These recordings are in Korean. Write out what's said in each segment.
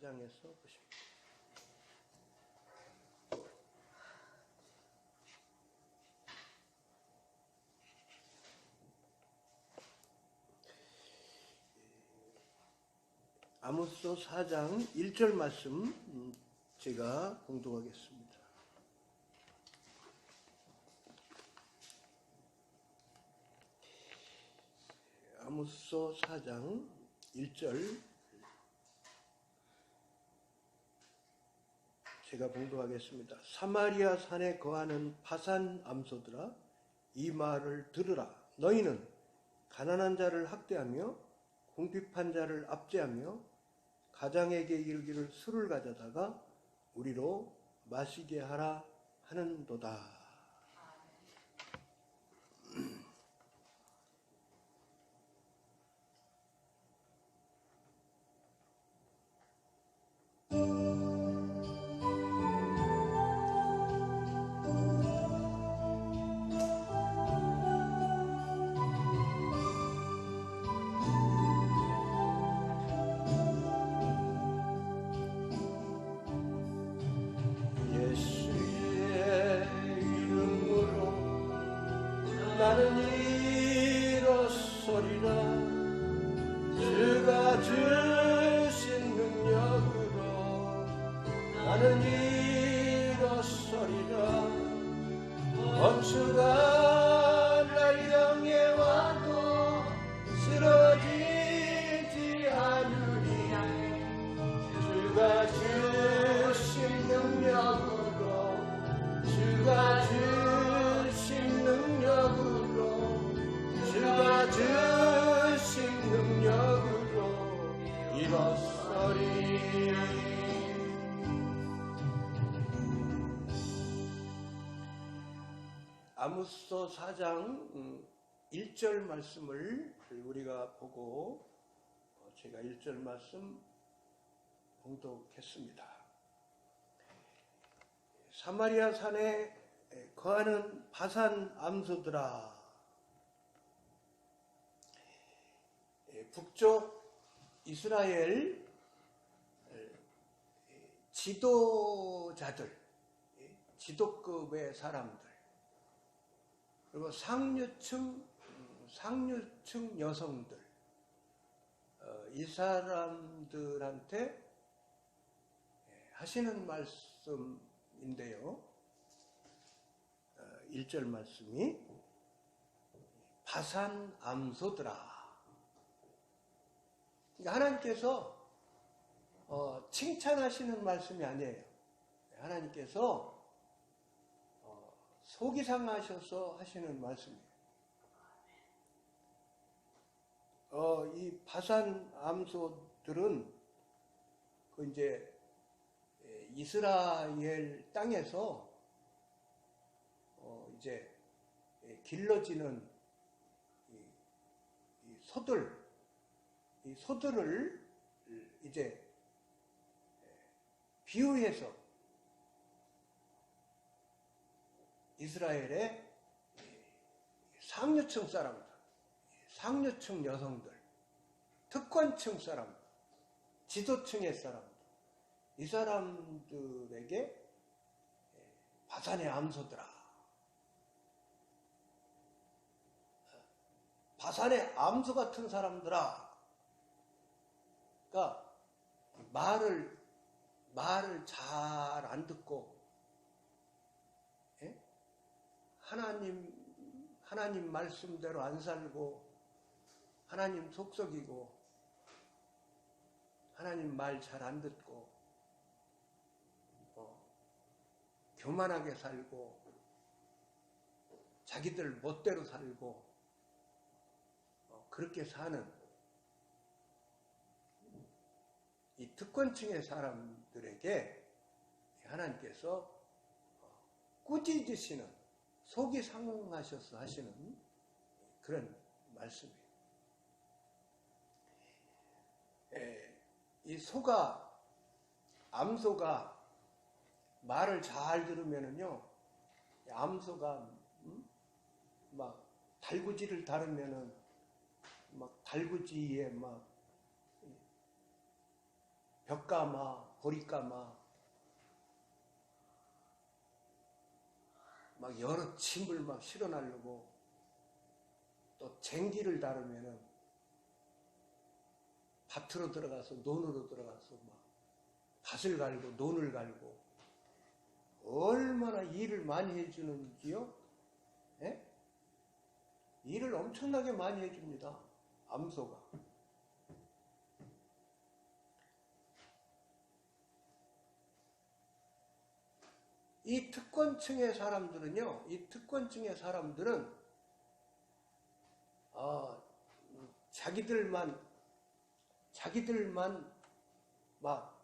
4장에서 보십니다. 아모스 4장 1절 말씀 제가 봉독하겠습니다. 아모스 4장 1절 제가 봉독하겠습니다. 사마리아 산에 거하는 바산 암소들아, 이 말을 들으라. 너희는 가난한 자를 학대하며 궁핍한 자를 압제하며 가장에게 이르기를 술을 가져다가 우리로 마시게 하라 하는도다. 나는 일어서리라. 주가 주신 능력으로 나는 일어서리라. 원수가 날 향해 와도 쓰러지지 않으리. 주가 주신 능력으로 주가 주신 능력으로 주가 주신 능력으로 일어서리. 아모스 4장 1절 말씀을 우리가 보고 제가 1절 말씀 봉독했습니다. 사마리아 산에 거하는 바산 암소들아, 북쪽 이스라엘 지도자들, 지도급의 사람들, 그리고 상류층 여성들, 이 사람들한테 하시는 말씀인데요. 1절 말씀이 바산 암소들아. 하나님께서 칭찬하시는 말씀이 아니에요. 하나님께서 속이 상하셔서 하시는 말씀이에요. 이 바산 암소들은 그 이제 이스라엘 땅에서 이제 길러지는 이 소들을 이제 비유해서 이스라엘의 상류층 사람들, 상류층 여성들, 특권층 사람들, 지도층의 사람들, 이 사람들에게 바산의 암소들아, 바산의 암소 같은 사람들아, 그러니까 말을 잘 안 듣고 하나님 말씀대로 안 살고 하나님 속썩이고 하나님 말 잘 안 듣고 교만하게 살고 자기들 멋대로 살고 그렇게 사는 이 특권층의 사람들에게 하나님께서 꾸짖으시는, 속이 상하셔서 하시는 그런 말씀이에요. 이 암소가 말을 잘 들으면은요, 암소가 막 달구지를 다루면은 막 달구지에 막 벽가마, 보리가마, 막 여러 짐을 막 실어나르고 또 쟁기를 다루면은 밭으로 들어가서 논으로 들어가서 막 밭을 갈고 논을 갈고 얼마나 일을 많이 해주는지요? 예? 일을 엄청나게 많이 해줍니다. 암소가. 이 특권층의 사람들은요, 이 특권층의 사람들은 자기들만 막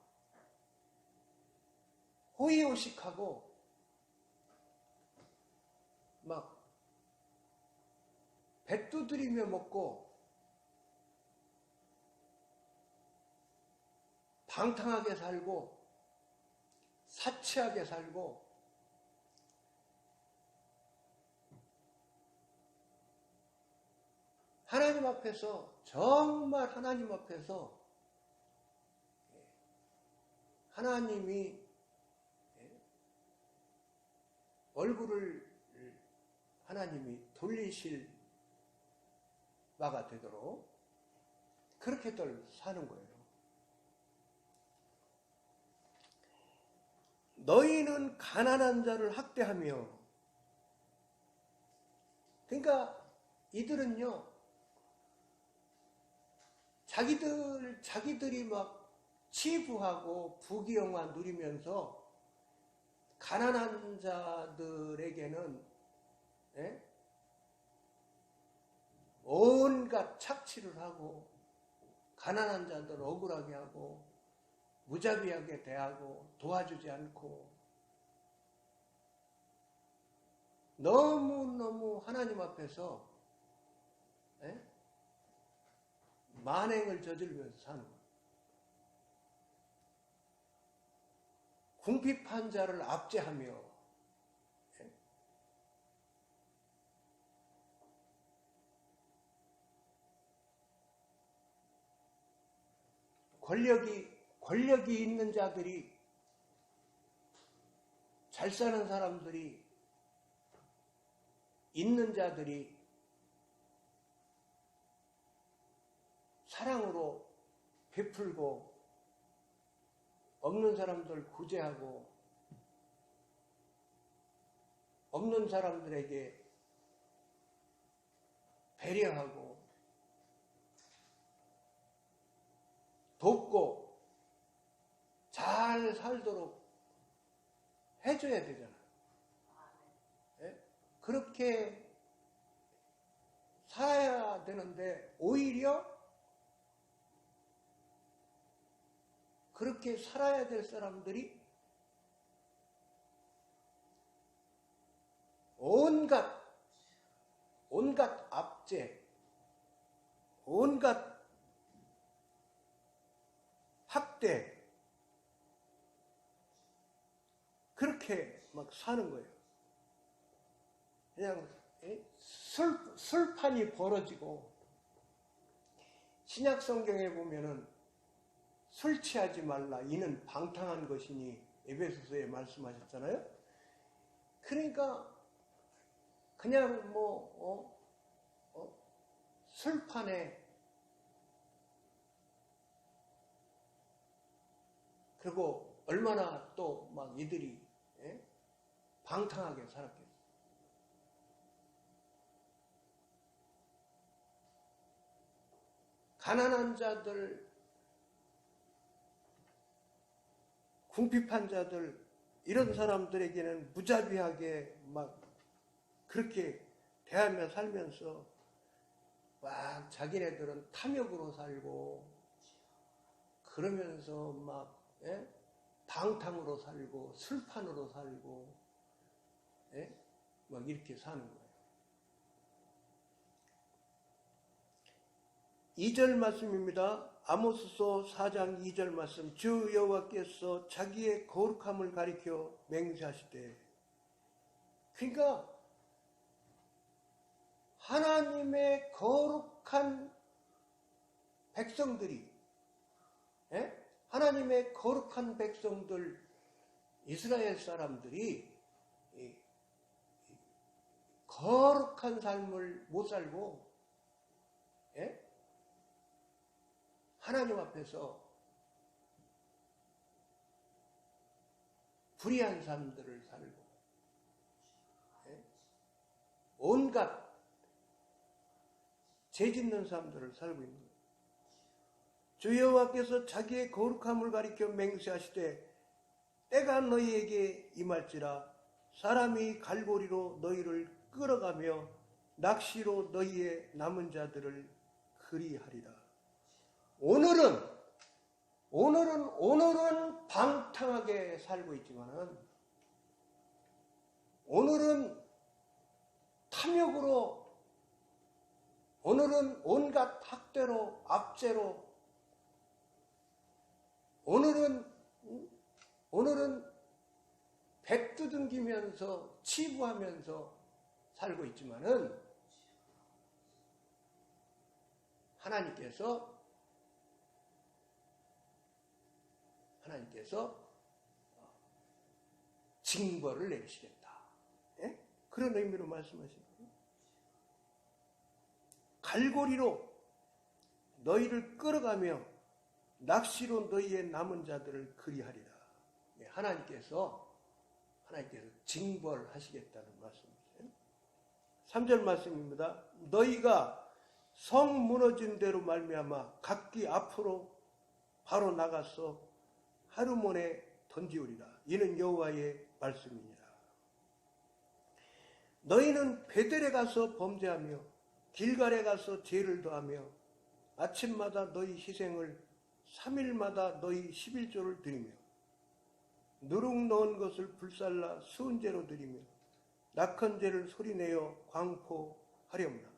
호의호식하고 막 배 두드리며 먹고 방탕하게 살고 사치하게 살고 하나님 앞에서 정말 하나님 앞에서 하나님이 얼굴을 하나님이 돌리실 바가 되도록 그렇게들 사는 거예요. 너희는 가난한 자를 학대하며, 그러니까 이들은요 자기들이 막 치부하고 부귀영화 누리면서 가난한 자들에게는 온갖 착취를 하고 가난한 자들 억울하게 하고 무자비하게 대하고 도와주지 않고 너무너무 하나님 앞에서 만행을 저지르면서 사는 거예요. 궁핍한 자를 압제하며 권력이 있는 자들이, 잘 사는 사람들이, 있는 자들이 사랑으로 베풀고 없는 사람들 구제하고 없는 사람들에게 배려하고 돕고 잘 살도록 해줘야 되잖아요. 그렇게 살아야 되는데 오히려 그렇게 살아야 될 사람들이 온갖 압제, 온갖 학대, 그렇게 막 사는 거예요. 그냥 술판이 벌어지고, 신약 성경에 보면은 술 취하지 말라, 이는 방탕한 것이니 에베소서에 말씀하셨잖아요. 그러니까 그냥 술판에, 그리고 얼마나 또 막 이들이 방탕하게 살았겠어요. 가난한 자들, 궁핍한 자들, 이런 사람들에게는 무자비하게 막 그렇게 대하며 살면서 막 자기네들은 탐욕으로 살고 그러면서 막 방탕으로 살고 술판으로 살고 막 이렇게 사는 거예요. 2절 말씀입니다. 아모스서 4장 2절 말씀. 주 여호와께서 자기의 거룩함을 가리켜 맹세하시되, 그러니까 하나님의 거룩한 백성들이 하나님의 거룩한 백성들, 이스라엘 사람들이 거룩한 삶을 못 살고, 예? 하나님 앞에서 불의한 삶들을 살고, 예? 온갖 죄 짓는 삶들을 살고 있는 거예요. 주 여호와께서 자기의 거룩함을 가리켜 맹세하시되 때가 너희에게 임할지라 사람이 갈고리로 너희를 끌어가며 낚시로 너희의 남은 자들을 그리하리라. 오늘은 방탕하게 살고 있지만은, 오늘은 탐욕으로, 오늘은 온갖 학대로, 압제로, 오늘은 배 두둥기면서 치부하면서 살고 있지만은, 하나님께서 징벌을 내리시겠다. 예? 그런 의미로 말씀하시는 거예요. 갈고리로 너희를 끌어가며 낚시로 너희의 남은 자들을 그리하리라. 예, 하나님께서 징벌하시겠다는 말씀이세요. 3절 말씀입니다. 너희가 성 무너진 대로 말미암아 각기 앞으로 바로 나가서 하루몬에 던지우리라. 이는 여호와의 말씀이니라. 너희는 베델에 가서 범죄하며 길갈에 가서 죄를 더하며 아침마다 너희 희생을 3일마다 너희 11조를 드리며 누룩 넣은 것을 불살라 수은제로 드리며 낙헌제를 소리내어 광포하려무나.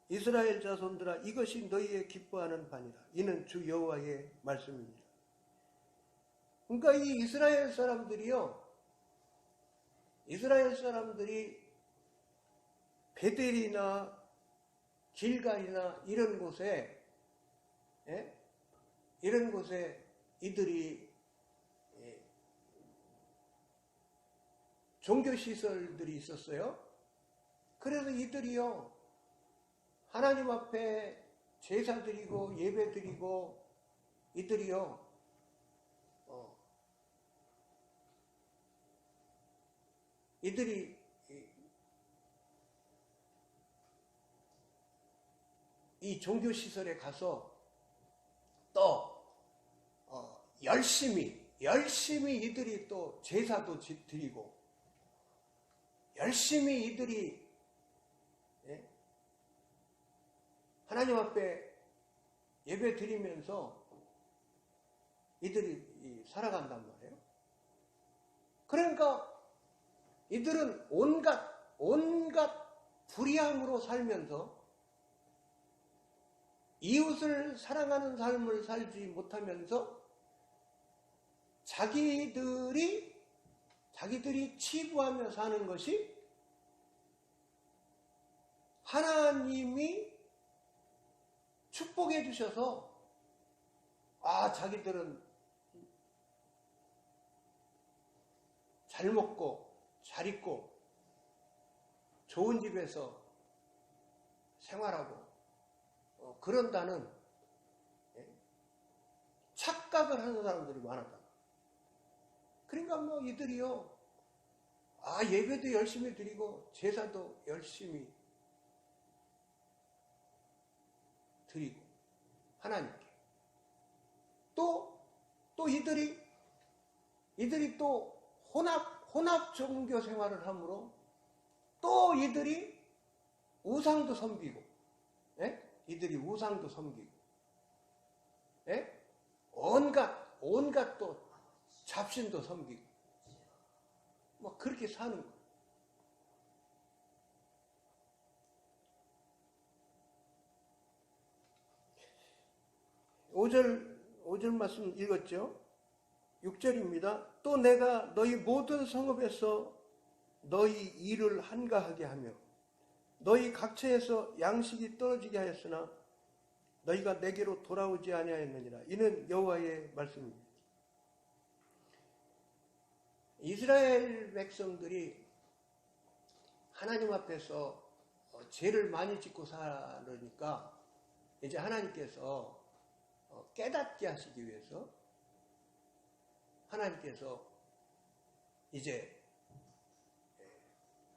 이스라엘 자손들아, 이것이 너희의 기뻐하는 바니라. 이는 주 여호와의 말씀입니다. 그러니까 이 이스라엘 사람들이 베델이나 길갈이나 이런 곳에 이들이 종교시설들이 있었어요. 그래서 이들이요, 하나님 앞에 제사 드리고 예배 드리고, 이들이요, 이들이 이 종교시설에 가서 또 열심히 이들이 또 제사도 드리고, 열심히 이들이 하나님 앞에 예배 드리면서 이들이 살아간단 말이에요. 그러니까 이들은 온갖 불의함으로 살면서 이웃을 사랑하는 삶을 살지 못하면서 자기들이 치부하며 사는 것이 하나님이 축복해 주셔서, 자기들은 잘 먹고 잘 입고 좋은 집에서 생활하고 그런다는 착각을 하는 사람들이 많았다. 그러니까 뭐 이들이요, 예배도 열심히 드리고 제사도 열심히 드리고 하나님께 또 이들이 또 혼합 종교 생활을 함으로 또 이들이 우상도 섬기고, 온갖 또 잡신도 섬기고, 뭐 그렇게 사는 거예요. 오절 말씀 읽었죠? 6절입니다. 또 내가 너희 모든 성읍에서 너희 일을 한가하게 하며 너희 각처에서 양식이 떨어지게 하였으나 너희가 내게로 돌아오지 아니하였느니라. 이는 여호와의 말씀입니다. 이스라엘 백성들이 하나님 앞에서 죄를 많이 짓고 살으니까 이제 하나님께서 깨닫게 하시기 위해서 하나님께서 이제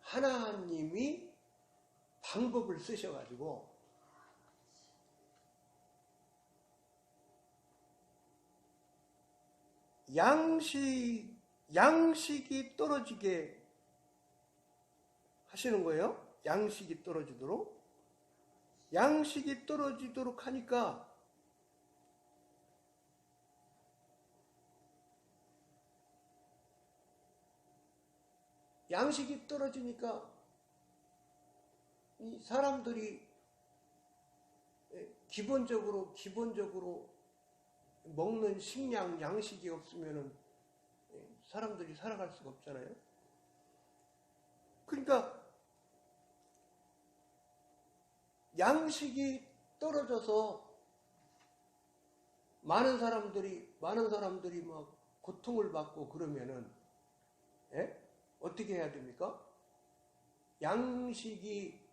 하나님이 방법을 쓰셔가지고 양식이 떨어지게 하시는 거예요. 양식이 떨어지도록. 양식이 떨어지도록 하니까 양식이 떨어지니까 이 사람들이 기본적으로 먹는 식량, 양식이 없으면은 사람들이 살아갈 수가 없잖아요. 그러니까 양식이 떨어져서 많은 사람들이 막 고통을 받고 그러면은 어떻게 해야 됩니까? 양식이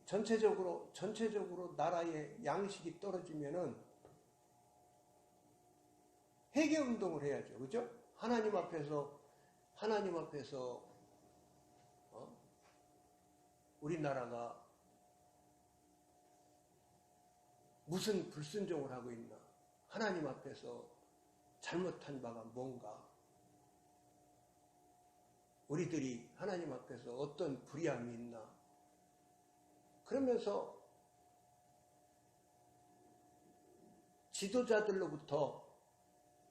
전체적으로 나라에 양식이 떨어지면은 회개 운동을 해야죠. 그죠? 하나님 앞에서 우리나라가 무슨 불순종을 하고 있나? 하나님 앞에서 잘못한 바가 뭔가? 우리들이 하나님 앞에서 어떤 불의함이 있나? 그러면서 지도자들로부터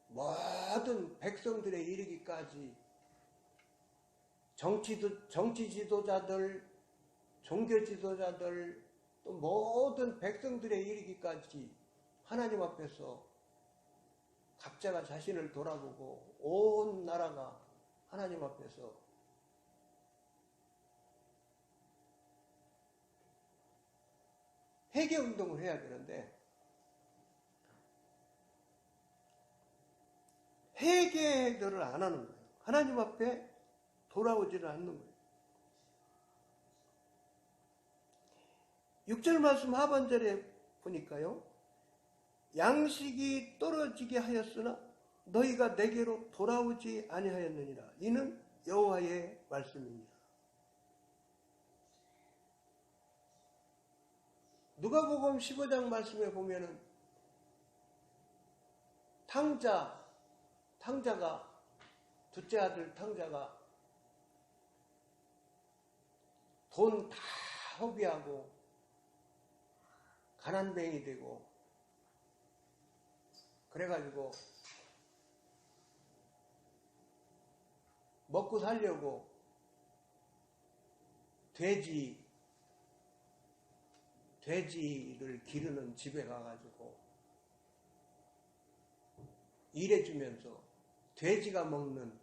모든 백성들에 이르기까지 정치 지도자들, 종교 지도자들, 또 모든 백성들에 이르기까지 하나님 앞에서 각자가 자신을 돌아보고 온 나라가 하나님 앞에서 회개 운동을 해야 되는데 회개를 안 하는 거예요. 하나님 앞에 돌아오지를 않는 거예요. 6절 말씀 하반절에 보니까요. 양식이 떨어지게 하였으나 너희가 내게로 돌아오지 아니하였느니라. 이는 여호와의 말씀입니다. 누가복음 15장 말씀에 보면은 탕자가 둘째 아들 탕자가 돈 다 허비하고 가난뱅이 되고 그래가지고 먹고 살려고 돼지를 기르는 집에 가가지고 일해주면서 돼지가 먹는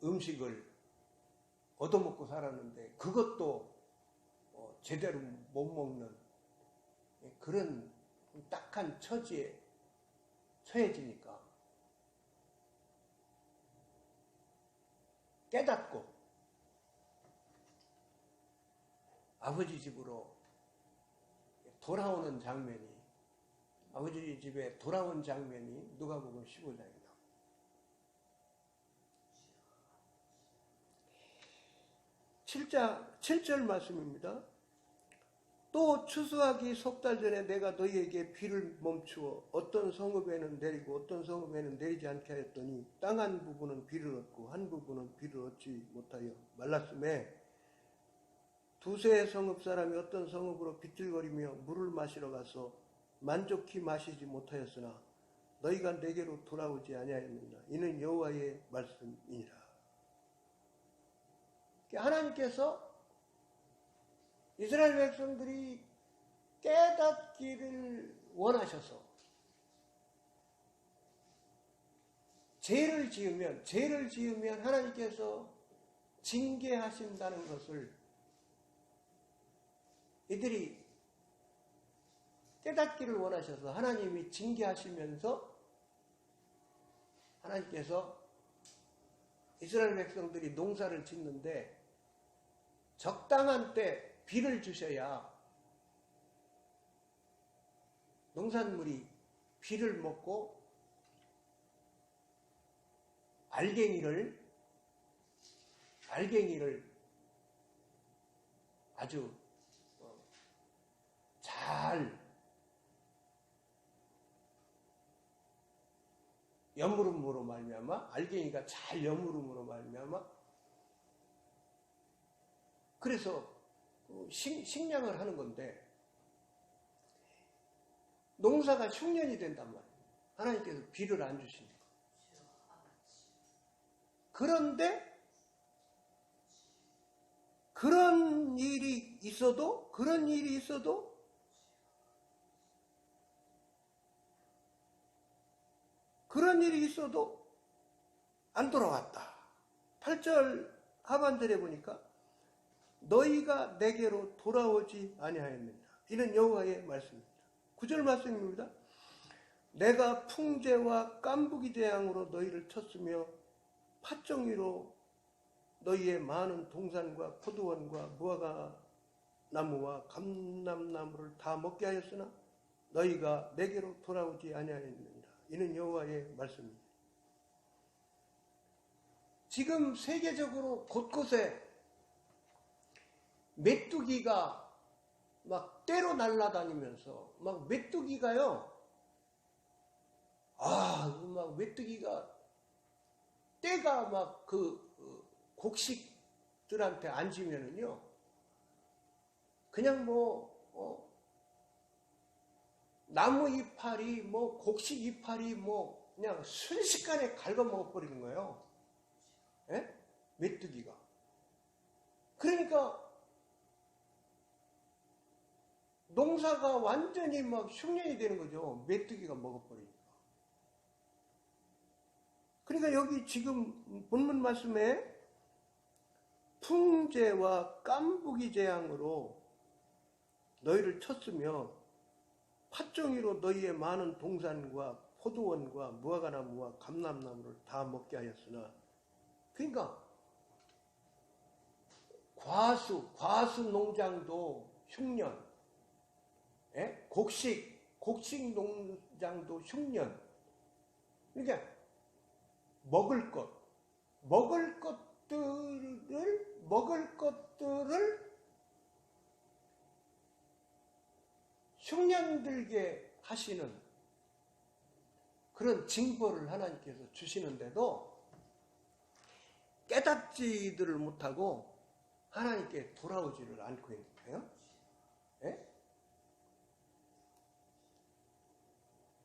음식을 얻어먹고 살았는데 그것도 제대로 못 먹는 그런 딱한 처지에 처해지니까 깨닫고 아버지 집으로 돌아오는 장면이 아버지 집에 돌아온 장면이 누가복음 15장입니다. 7절 말씀입니다. 또 추수하기 석 달 전에 내가 너희에게 비를 멈추어 어떤 성읍에는 내리고 어떤 성읍에는 내리지 않게 하였더니 땅 한 부분은 비를 얻고 한 부분은 비를 얻지 못하여 말랐음에 두세 성읍 사람이 어떤 성읍으로 비틀거리며 물을 마시러 가서 만족히 마시지 못하였으나 너희가 내게로 돌아오지 아니하였느니라. 이는 여호와의 말씀이니라. 하나님께서 이스라엘 백성들이 깨닫기를 원하셔서 죄를 지으면 하나님께서 징계하신다는 것을 이들이 깨닫기를 원하셔서 하나님이 징계하시면서 하나님께서 이스라엘 백성들이 농사를 짓는데 적당한 때 비를 주셔야 농산물이 비를 먹고 알갱이를 아주 잘 여물음으로 말미암아 알갱이가 잘 여물음으로 말미암아 그래서 식량을 하는 건데 농사가 흉년이 된단 말이에요. 하나님께서 비를 안 주십니다. 그런데 그런 일이 있어도 안 돌아왔다. 8절 하반절에 보니까 너희가 내게로 돌아오지 아니하였느니라. 이는 여호와의 말씀입니다. 9절 말씀입니다. 내가 풍제와 깐부기 재앙으로 너희를 쳤으며 팥종이로 너희의 많은 동산과 포도원과 무화과 나무와 감람나무를 다 먹게 하였으나 너희가 내게로 돌아오지 아니하였느니라. 이는 여호와의 말씀입니다. 지금 세계적으로 곳곳에 메뚜기가 막 떼로 날아다니면서 막 메뚜기가요. 막 메뚜기가 떼가 막 곡식들한테 앉으면은요. 그냥 나무 이파리 곡식 이파리 그냥 순식간에 갉아먹어 버리는 거예요. 예? 메뚜기가. 그러니까 농사가 완전히 막 흉년이 되는 거죠. 메뚜기가 먹어버리니까. 그러니까 여기 지금 본문 말씀에 풍제와 깐부기 재앙으로 너희를 쳤으며 팥종이로 너희의 많은 동산과 포도원과 무화과나무와 감람나무를 다 먹게 하였으나 그러니까 과수 농장도 흉년, 곡식 농장도 흉년. 그러니까 먹을 것들을 흉년 들게 하시는 그런 징벌을 하나님께서 주시는데도 깨닫지들을 못하고 하나님께 돌아오지를 않고 있는 거예요.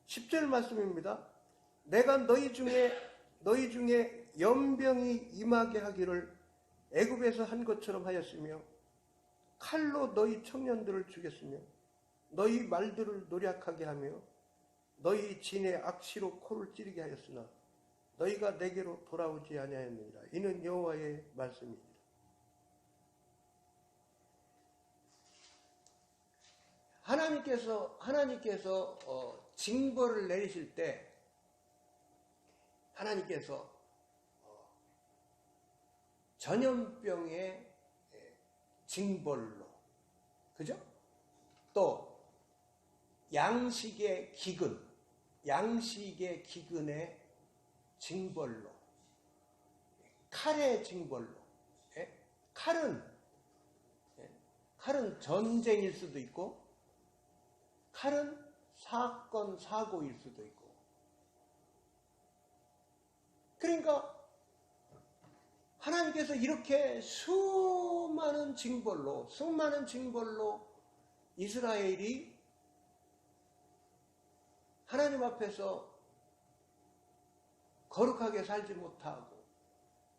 10절 말씀입니다. 내가 너희 중에 연병이 임하게 하기를 애굽에서 한 것처럼 하였으며 칼로 너희 청년들을 죽였으며 너희 말들을 노략하게 하며 너희 진의 악시로 코를 찌르게 하였으나 너희가 내게로 돌아오지 아니하였느니라. 이는 여호와의 말씀입니다. 하나님께서 징벌을 내리실 때 하나님께서 전염병의 징벌로, 그죠? 또 양식의 기근의 징벌로, 칼의 징벌로. 칼은 전쟁일 수도 있고 칼은 사건 사고일 수도 있고. 그러니까 하나님께서 이렇게 수많은 징벌로 이스라엘이 하나님 앞에서 거룩하게 살지 못하고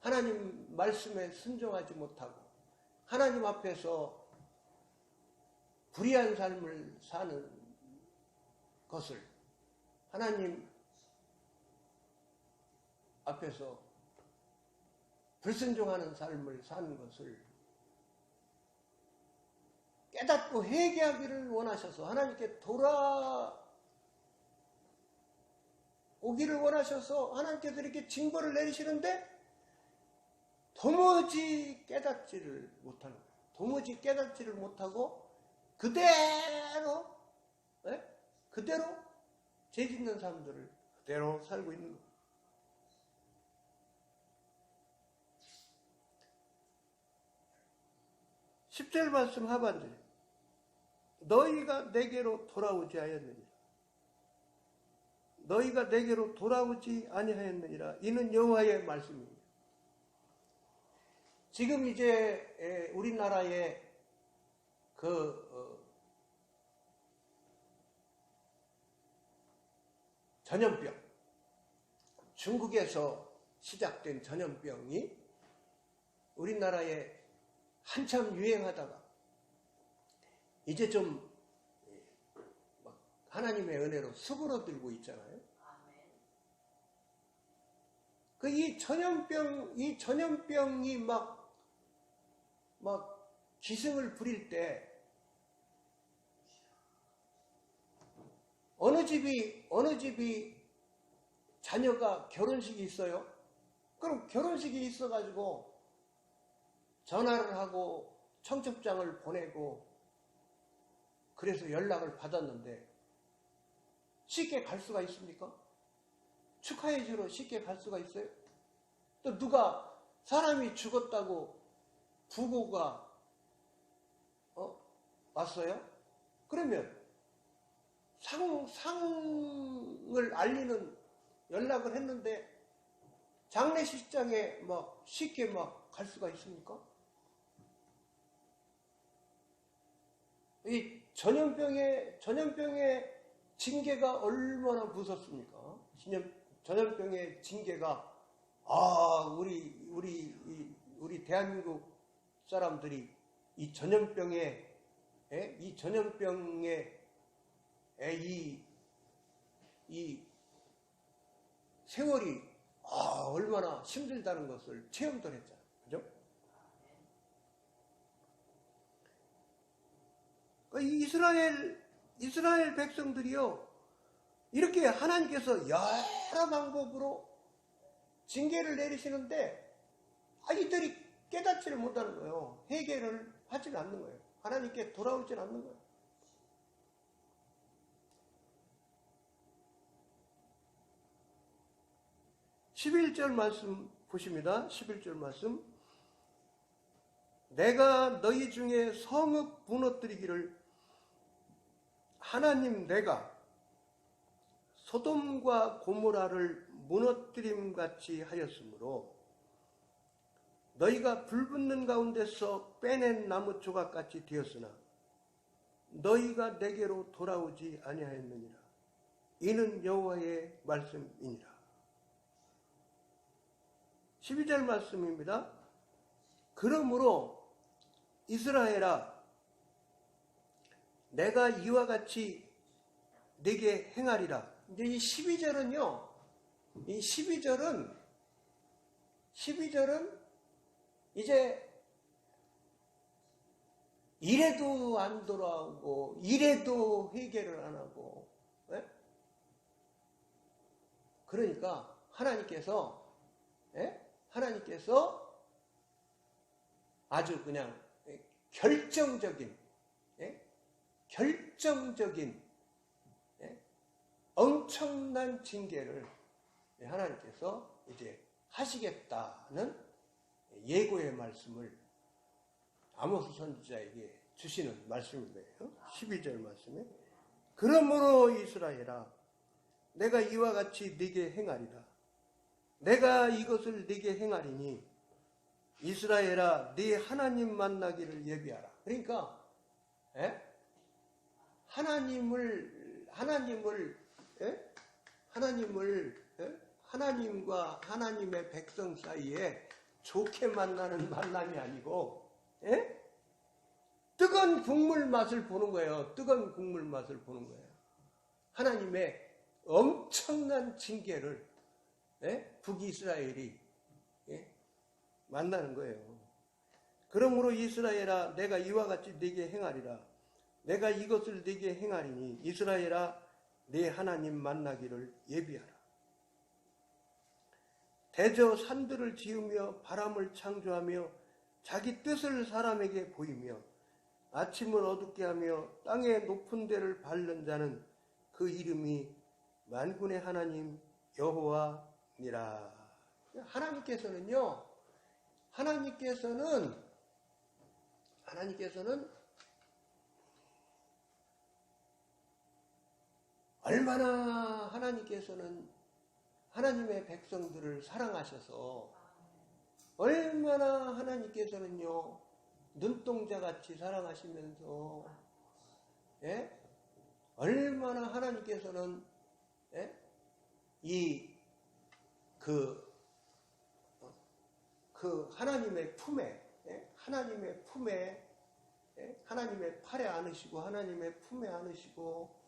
하나님 말씀에 순종하지 못하고 하나님 앞에서 불의한 삶을 사는 것을, 하나님 앞에서 불순종하는 삶을 사는 것을 깨닫고 회개하기를 원하셔서 하나님께 돌아오기를 원하셔서 하나님께서 이렇게 징벌을 내리시는데 도무지 깨닫지를 못하는 거예요. 도무지 깨닫지를 못하고 그대로 죄 짓는 사람들을 그대로 살고 있는 거예요. 10절 말씀 하반절에 너희가 내게로 돌아오지 아니하였느니라. 너희가 내게로 돌아오지 아니하였느니라. 이는 여호와의 말씀입니다. 지금 이제 우리나라의 전염병, 중국에서 시작된 전염병이 우리나라에 한참 유행하다가 이제 좀 하나님의 은혜로 수그러들고 있잖아요. 이 전염병이 막 기승을 부릴 때 어느 집이 자녀가 결혼식이 있어요. 그럼 결혼식이 있어가지고 전화를 하고 청첩장을 보내고 그래서 연락을 받았는데 쉽게 갈 수가 있습니까? 축하해 주러 쉽게 갈 수가 있어요? 또 누가 사람이 죽었다고 부고가 왔어요? 그러면 상을 알리는 연락을 했는데 장례식장에 쉽게 갈 수가 있습니까? 이 전염병의 징계가 얼마나 무섭습니까? 전염병의 징계가 우리 대한민국 사람들이 이 전염병의 이 세월이 얼마나 힘들다는 것을 체험도 했잖아요. 그죠? 이스라엘 백성들이요, 이렇게 하나님께서 여러 방법으로 징계를 내리시는데 이들이 깨닫지를 못하는 거예요. 회개를 하지는 않는 거예요. 하나님께 돌아오질 않는 거예요. 11절 말씀 보십니다. 11절 말씀. 내가 너희 중에 성읍 무너뜨리기를 하나님 내가 소돔과 고모라를 무너뜨림같이 하였으므로 너희가 불붙는 가운데서 빼낸 나무 조각같이 되었으나 너희가 내게로 돌아오지 아니하였느니라. 이는 여호와의 말씀이니라. 12절 말씀입니다. 그러므로 이스라엘아, 내가 이와 같이 네게 행하리라. 이제 이 12절은요, 이 12절은 이제 이래도 안 돌아오고 이래도 회개를 안 하고, 그러니까 하나님께서 아주 그냥 결정적인 엄청난 징계를 하나님께서 이제 하시겠다는 예고의 말씀을 아모스 선지자에게 주시는 말씀인 거예요. 12절 말씀에. 그러므로 이스라엘아, 내가 이와 같이 네게 행하리라. 내가 이것을 네게 행하리니 이스라엘아, 네 하나님 만나기를 예비하라. 그러니까 하나님과 하나님의 백성 사이에 좋게 만나는 만남이 아니고 뜨거운 국물 맛을 보는 거예요. 뜨거운 국물 맛을 보는 거예요. 하나님의 엄청난 징계를 북이스라엘이 만나는 거예요. 그러므로 이스라엘아, 내가 이와 같이 네게 행하리라. 내가 이것을 네게 행하리니 이스라엘아 네 하나님 만나기를 예비하라. 대저 산들을 지으며 바람을 창조하며 자기 뜻을 사람에게 보이며 아침을 어둡게 하며 땅의 높은 데를 밟는 자는 그 이름이 만군의 하나님 여호와니라. 하나님께서는 얼마나 하나님께서는 하나님의 백성들을 사랑하셔서 얼마나 하나님께서는요 눈동자같이 사랑하시면서 얼마나 하나님께서는 그 하나님의 품에 하나님의 팔에 안으시고 하나님의 품에 안으시고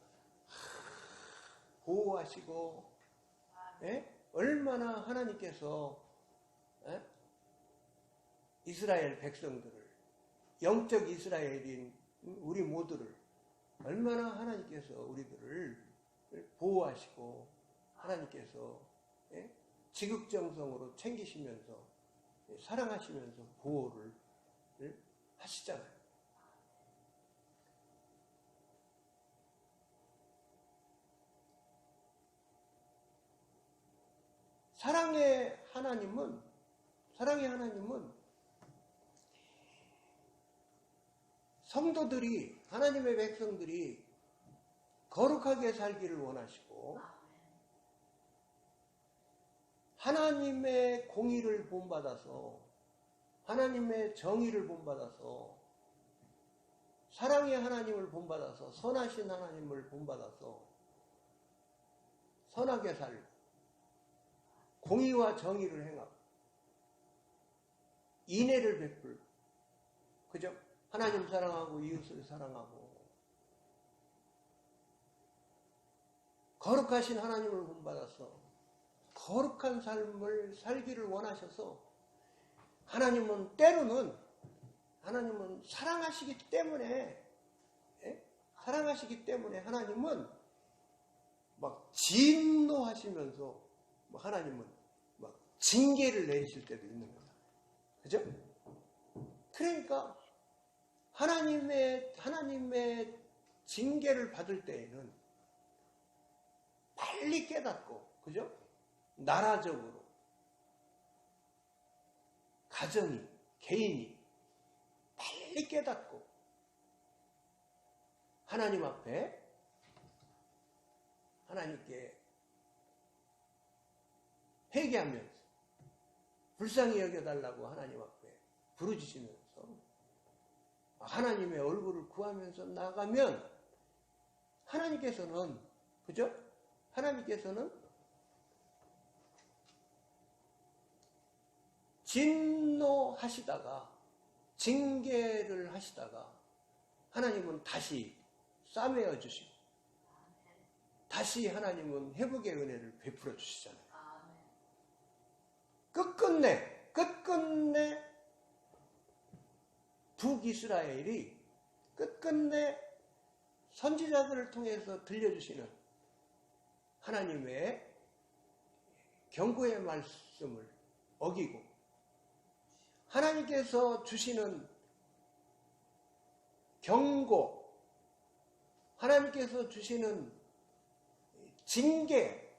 보호하시고 얼마나 하나님께서 이스라엘 백성들을 영적 이스라엘인 우리 모두를 얼마나 하나님께서 우리들을 보호하시고 하나님께서 지극정성으로 챙기시면서 사랑하시면서 보호를 하시잖아요. 사랑의 하나님은 성도들이 하나님의 백성들이 거룩하게 살기를 원하시고 하나님의 공의를 본받아서 하나님의 정의를 본받아서 사랑의 하나님을 본받아서 선하신 하나님을 본받아서 선하게 살고 공의와 정의를 행하고 인애를 베풀고 그죠? 하나님 사랑하고 이웃을 사랑하고 거룩하신 하나님을 본받아서 거룩한 삶을 살기를 원하셔서 하나님은 때로는 사랑하시기 때문에 하나님은 막 진노하시면서 하나님은 막 징계를 내리실 때도 있는 거다. 그죠? 그러니까 하나님의 징계를 받을 때에는 빨리 깨닫고, 그죠? 나라적으로, 가정이, 개인이 빨리 깨닫고 하나님 앞에 하나님께 회개하면서 불쌍히 여겨달라고 하나님 앞에 부르짖으면서 하나님의 얼굴을 구하면서 나가면 하나님께서는 그죠? 하나님께서는 진노하시다가 징계를 하시다가 하나님은 다시 싸매어 주시고 다시 하나님은 회복의 은혜를 베풀어 주시잖아요. 끝끝내 북이스라엘이 끝끝내 선지자들을 통해서 들려주시는 하나님의 경고의 말씀을 어기고 하나님께서 주시는 경고, 하나님께서 주시는 징계,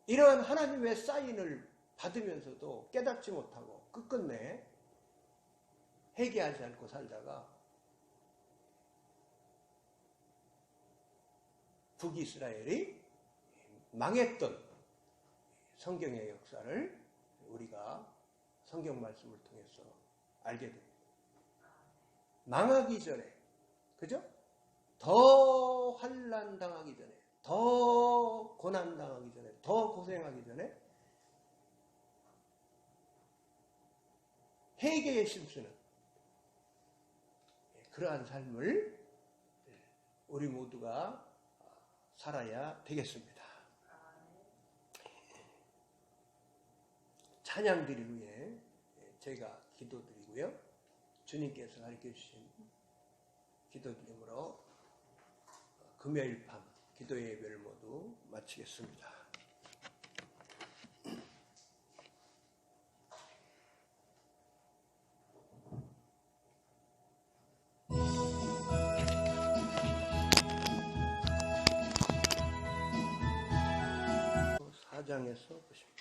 이러한 하나님의 사인을 받으면서도 깨닫지 못하고 끝끝내 회개하지 않고 살다가 북이스라엘이 망했던 성경의 역사를 우리가 성경 말씀을 통해서 알게 됩니다. 망하기 전에, 그죠? 더 환난 당하기 전에, 더 고난 당하기 전에, 더 고생하기 전에 회개의 심수는 그러한 삶을 우리 모두가 살아야 되겠습니다. 찬양 드리기 위해 제가 기도드리고요. 주님께서 가르쳐 주신 기도드림으로 금요일 밤 기도 예배를 모두 마치겠습니다. 사장에서 보십니다.